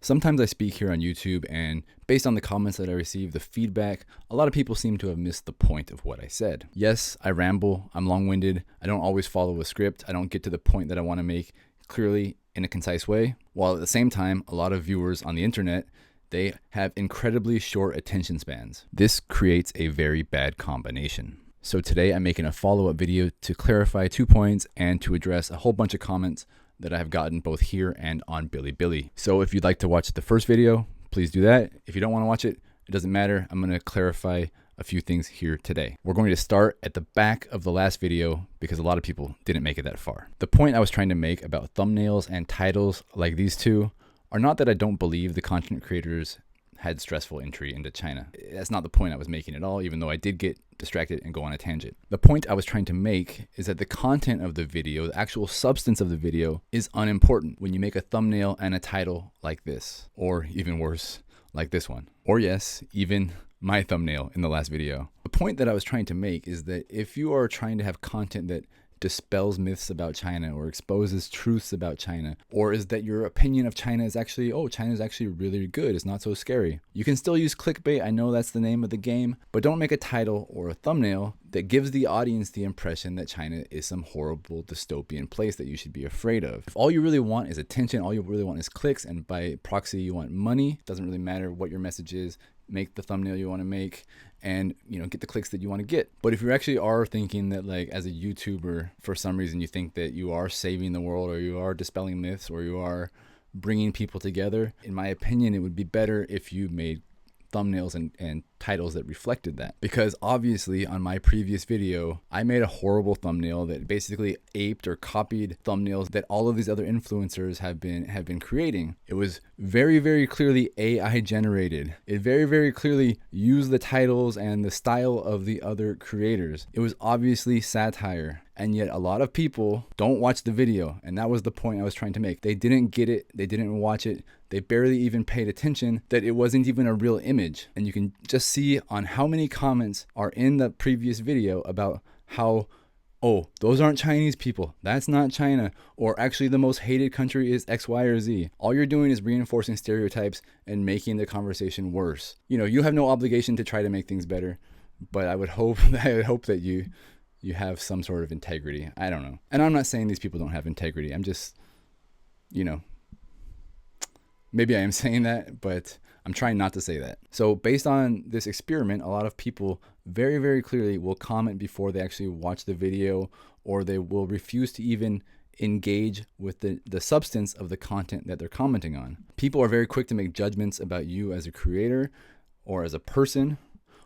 Sometimes I speak here on YouTube, and based on the comments that I receive, the feedback, a lot of people seem to have missed the point of what I said. Yes, I ramble, I'm long-winded, I don't always follow a script, I don't get to the point that I want to make clearly in a concise way, while at the same time, a lot of viewers on the internet, they have incredibly short attention spans. This creates a very bad combination. So today I'm making a follow-up video to clarify 2 points and to address a whole bunch of comments that I have gotten both here and on Bilibili. So if you'd like to watch the first video, please do that. If you don't want to watch it, it doesn't matter. I'm going to clarify a few things here today. We're going to start at the back of the last video because a lot of people didn't make it that far. The point I was trying to make about thumbnails and titles like these two are not that I don't believe the content creators had stressful entry into China. That's not the point I was making at all, even though I did get distracted and go on a tangent. The point I was trying to make is that the content of the video, the actual substance of the video, is unimportant when you make a thumbnail and a title like this, or even worse, like this one. Or yes, even my thumbnail in the last video. The point that I was trying to make is that if you are trying to have content that dispels myths about China or exposes truths about China, or is that your opinion of China is actually, oh, China is actually really good, it's not so scary. You can still use clickbait, I know that's the name of the game, but don't make a title or a thumbnail that gives the audience the impression that China is some horrible dystopian place that you should be afraid of. If all you really want is attention, all you really want is clicks, and by proxy you want money, doesn't really matter what your message is, make the thumbnail you want to make and get the clicks that you want to get. But if you actually are thinking that, like, as a YouTuber, for some reason you think that you are saving the world or you are dispelling myths or you are bringing people together, in my opinion it would be better if you made thumbnails and titles that reflected that. Because obviously on my previous video, I made a horrible thumbnail that basically aped or copied thumbnails that all of these other influencers have been creating. It was very, very clearly AI generated. It very, very clearly used the titles and the style of the other creators. It was obviously satire. And yet a lot of people don't watch the video. And that was the point I was trying to make. They didn't get it. They didn't watch it. They barely even paid attention that it wasn't even a real image. And you can just see on how many comments are in the previous video about how, oh, those aren't Chinese people. That's not China. Or actually the most hated country is X, Y, or Z. All you're doing is reinforcing stereotypes and making the conversation worse. You have no obligation to try to make things better. But I would hope that you have some sort of integrity. I don't know. And I'm not saying these people don't have integrity. I'm just, maybe I am saying that, but I'm trying not to say that. So based on this experiment, a lot of people very, very clearly will comment before they actually watch the video, or they will refuse to even engage with the substance of the content that they're commenting on. People are very quick to make judgments about you as a creator or as a person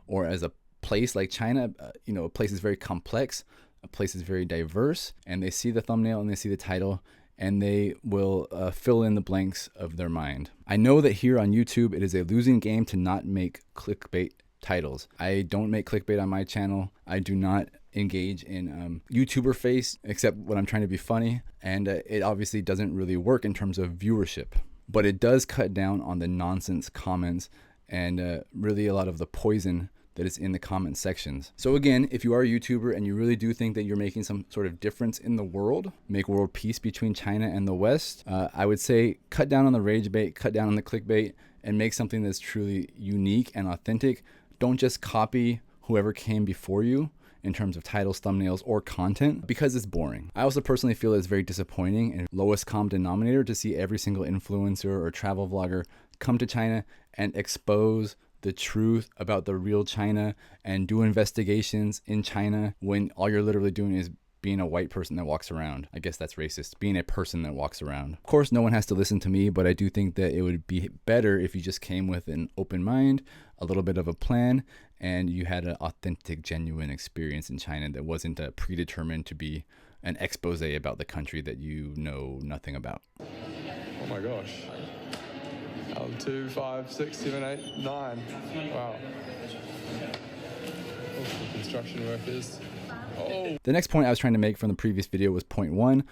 or as a place like China. A place is very complex, a place is very diverse, and they see the thumbnail and they see the title and they will fill in the blanks of their mind. I know that here on YouTube it is a losing game to not make clickbait titles. I don't make clickbait on my channel. I do not engage in YouTuber face except when I'm trying to be funny, and it obviously doesn't really work in terms of viewership, but it does cut down on the nonsense comments and really a lot of the poison that is in the comment sections. So again, if you are a YouTuber and you really do think that you're making some sort of difference in the world, make world peace between China and the West, I would say cut down on the rage bait, cut down on the clickbait, and make something that's truly unique and authentic. Don't just copy whoever came before you in terms of titles, thumbnails, or content, because it's boring. I also personally feel it's very disappointing and lowest common denominator to see every single influencer or travel vlogger come to China and expose the truth about the real China and do investigations in China when all you're literally doing is being a white person that walks around. I guess that's racist, being a person that walks around. Of course, no one has to listen to me, but I do think that it would be better if you just came with an open mind, a little bit of a plan, and you had an authentic, genuine experience in China that wasn't predetermined to be an expose about the country that you know nothing about. Oh my gosh. 2, 5, 6, 7, 8, 9. Wow. The construction workers. Oh. The next point I was trying to make from the previous video was point 1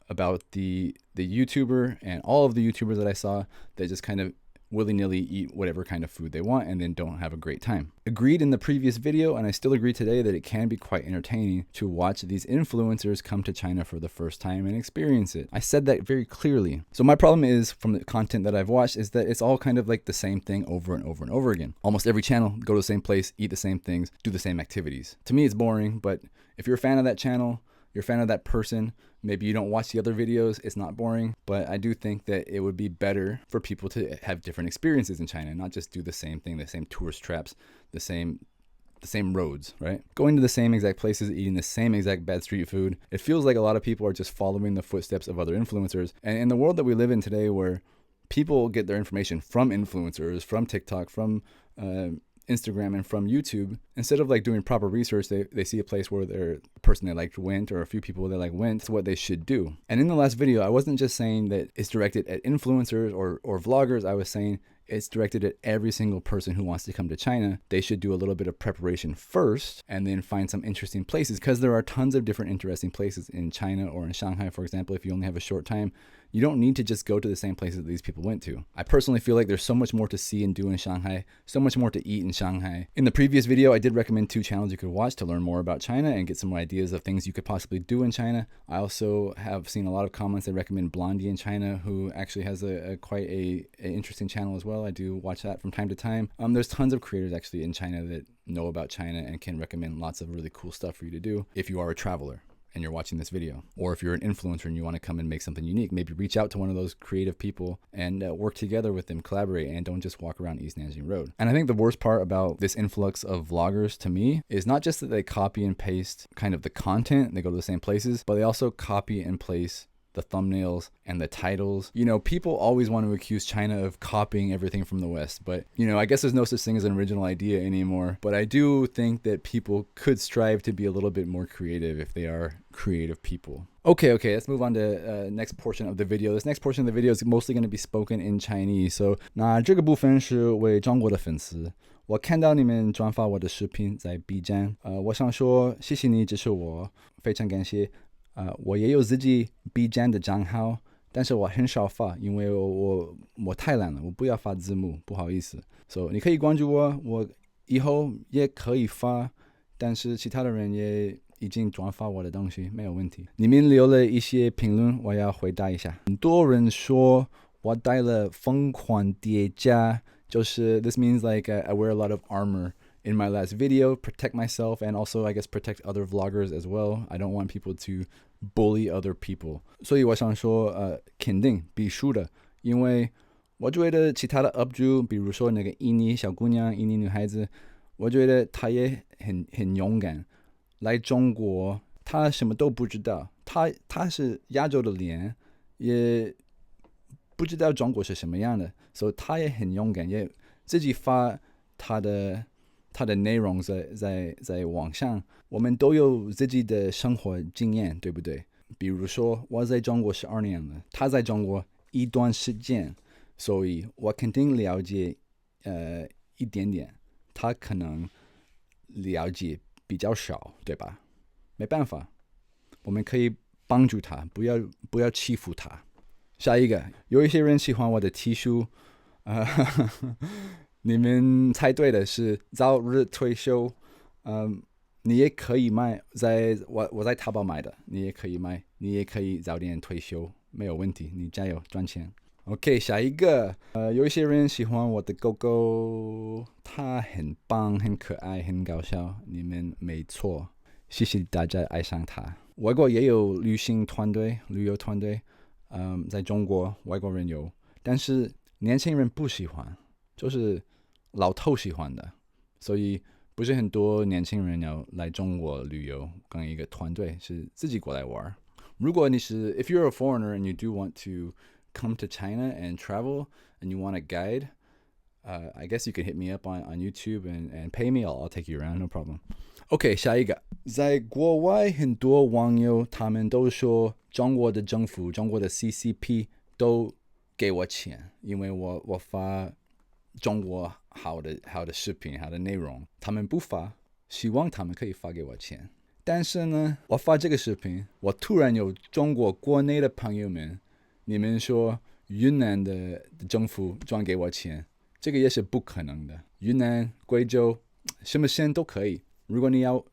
about the YouTuber and all of the YouTubers that I saw that just kind of willy-nilly eat whatever kind of food they want and then don't have a great time. Agreed in the previous video, and I still agree today that it can be quite entertaining to watch these influencers come to China for the first time and experience it. I said that very clearly. So my problem is, from the content that I've watched, is that it's all kind of like the same thing over and over and over again. Almost every channel, go to the same place, eat the same things, do the same activities. To me, it's boring, but if you're a fan of that channel, you're a fan of that person, maybe you don't watch the other videos, it's not boring, but I do think that it would be better for people to have different experiences in China, not just do the same thing, the same tourist traps, the same roads, right? Going to the same exact places, eating the same exact bad street food. It feels like a lot of people are just following the footsteps of other influencers. And in the world that we live in today, where people get their information from influencers, from TikTok, from Instagram, and from YouTube, instead of like doing proper research, they see a place where the person they liked went, or a few people they like went. It's what they should do. And in the last video, I wasn't just saying that it's directed at influencers or vloggers. I was saying it's directed at every single person who wants to come to China. They should do a little bit of preparation first and then find some interesting places, because there are tons of different interesting places in China, or in Shanghai, for example. If you only have a short time, you don't need to just go to the same places that these people went to. I personally feel like there's so much more to see and do in Shanghai, so much more to eat in Shanghai. In the previous video, I did recommend 2 channels you could watch to learn more about China and get some ideas of things you could possibly do in China. I also have seen a lot of comments that recommend Blondie in China, who actually has quite a interesting channel as well. I do watch that from time to time. There's tons of creators actually in China that know about China and can recommend lots of really cool stuff for you to do if you are a traveler and you're watching this video. Or if you're an influencer and you want to come and make something unique, maybe reach out to one of those creative people and work together with them, collaborate, and don't just walk around East Nanjing Road. And I think the worst part about this influx of vloggers to me is not just that they copy and paste kind of the content, they go to the same places, but they also copy and paste the thumbnails and the titles. You know, people always want to accuse China of copying everything from the West, but you know, I guess there's no such thing as an original idea anymore. But I do think that people could strive to be a little bit more creative if they are creative people. Okay, let's move on to next portion of the video. This next portion of the video is mostly going to be spoken in Chinese. So 那这个部分是为中国的粉丝。我看到你们转发我的视频在 B 站，我想说谢谢你支持我，非常感谢。我也有自己 B 站的账号，但是我很少发，因为我太懒了，我不要发字幕，不好意思。So 你可以关注我，我以后也可以发，但是其他的人也已经转发我的东西，没有问题。你们留了一些评论，我要回答一下。很多人说我带了疯狂叠加，就是 this means like I wear a lot of armor in my last video, protect myself, and also I guess protect other vloggers as well. I don't want people to bully other people. 所以我想说肯定必须的，因为我觉得其他的 up 主，比如说那个印尼小姑娘、印尼女孩子，我觉得她也很勇敢。来中国，她什么都不知道，她是亚洲的脸，也不知道中国是什么样的，所以她也很勇敢，也自己发她的内容在网上。我们都有自己的生活经验，对不对？比如说我在中国12年了，他在中国一段时间，所以我肯定了解一点点，他可能了解比较少，对吧？没办法，我们可以帮助他，不要欺负他。下一个，有一些人喜欢我的 T 恤，你们猜对的是早日退休。你也可以买，我在淘宝买的，你也可以买，你也可以早点退休，没有问题，你加油赚钱。OK， 下一个，有一些人喜欢我的狗狗，它很棒，很可爱，很搞笑，你们没错，谢谢大家爱上它。外国也有旅游团队，在中国外国人有，但是年轻人不喜欢，就是老头喜欢的，所以不是很多年轻人要来中国旅游，跟一个团队是自己过来玩。如果你是 if you're a foreigner and you do want to come to China and travel and you want a guide, I guess you can hit me up on YouTube and pay me. I'll take you around, no problem. OK， 下一个，在国外很多网友他们都说中国的政府、中国的 CCP 都给我钱，因为我发中国好的视频、好的内容，他们不发，希望他们可以发给我钱。但是呢，我发这个视频，我突然有中国国内的朋友们，你们说云南的政府转给我钱，这个也是不可能的。云南、贵州什么县都可以，如果你要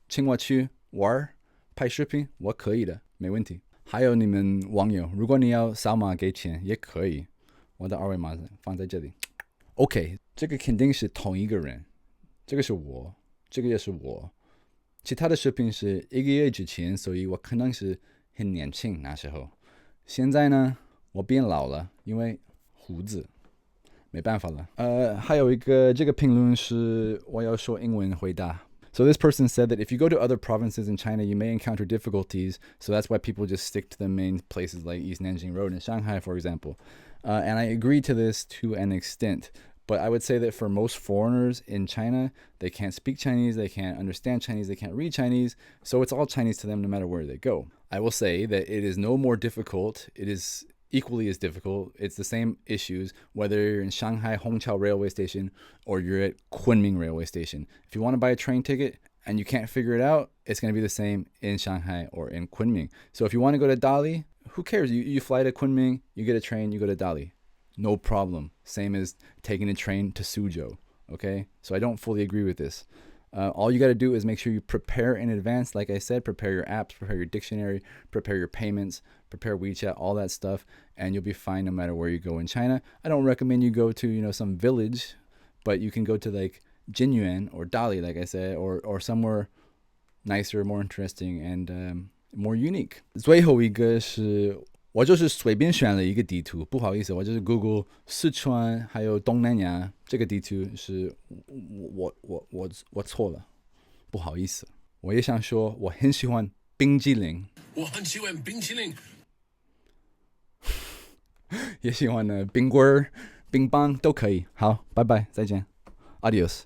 请我去玩拍视频，我可以的，没问题。还有你们网友，如果你要扫码给钱也可以，我的二维码放在这里。OK， 这个肯定是同一个人，这个是我，这个也是我。其他的视频是1个月之前，所以我可能是很年轻那时候。现在呢，我变老了，因为胡子，没办法了。还有一个这个评论是我要说英文回答。So this person said that if you go to other provinces in China, you may encounter difficulties. So that's why people just stick to the main places like East Nanjing Road in Shanghai, for example. And I agree to this to an extent. But I would say that for most foreigners in China, they can't speak Chinese, they can't understand Chinese, they can't read Chinese. So it's all Chinese to them no matter where they go. I will say that it is no more difficult. It is equally as difficult. It's the same issues whether you're in Shanghai Hongqiao Railway Station or you're at Kunming Railway Station. If you want to buy a train ticket and you can't figure it out, it's going to be the same in Shanghai or in Kunming. So if you want to go to Dali, who cares? You fly to Kunming, you get a train, you go to Dali. No problem. Same as taking a train to Suzhou. Okay? So I don't fully agree with this. All you got to do is make sure you prepare in advance. Like I said, prepare your apps, prepare your dictionary, prepare your payments, prepare WeChat, all that stuff, and you'll be fine no matter where you go in China. I don't recommend you go to, some village, but you can go to like Jinyuan or Dali, like I said, or somewhere nicer, more interesting, and more unique. 最后一个是我就是随便选了一个地图，不好意思，我就是 Google 四川还有东南亚这个地图是我错了，不好意思。我也想说我很喜欢冰激凌，我很喜欢冰淇淋，也喜欢冰棍儿、冰棒都可以。好，拜拜，再见，Adios。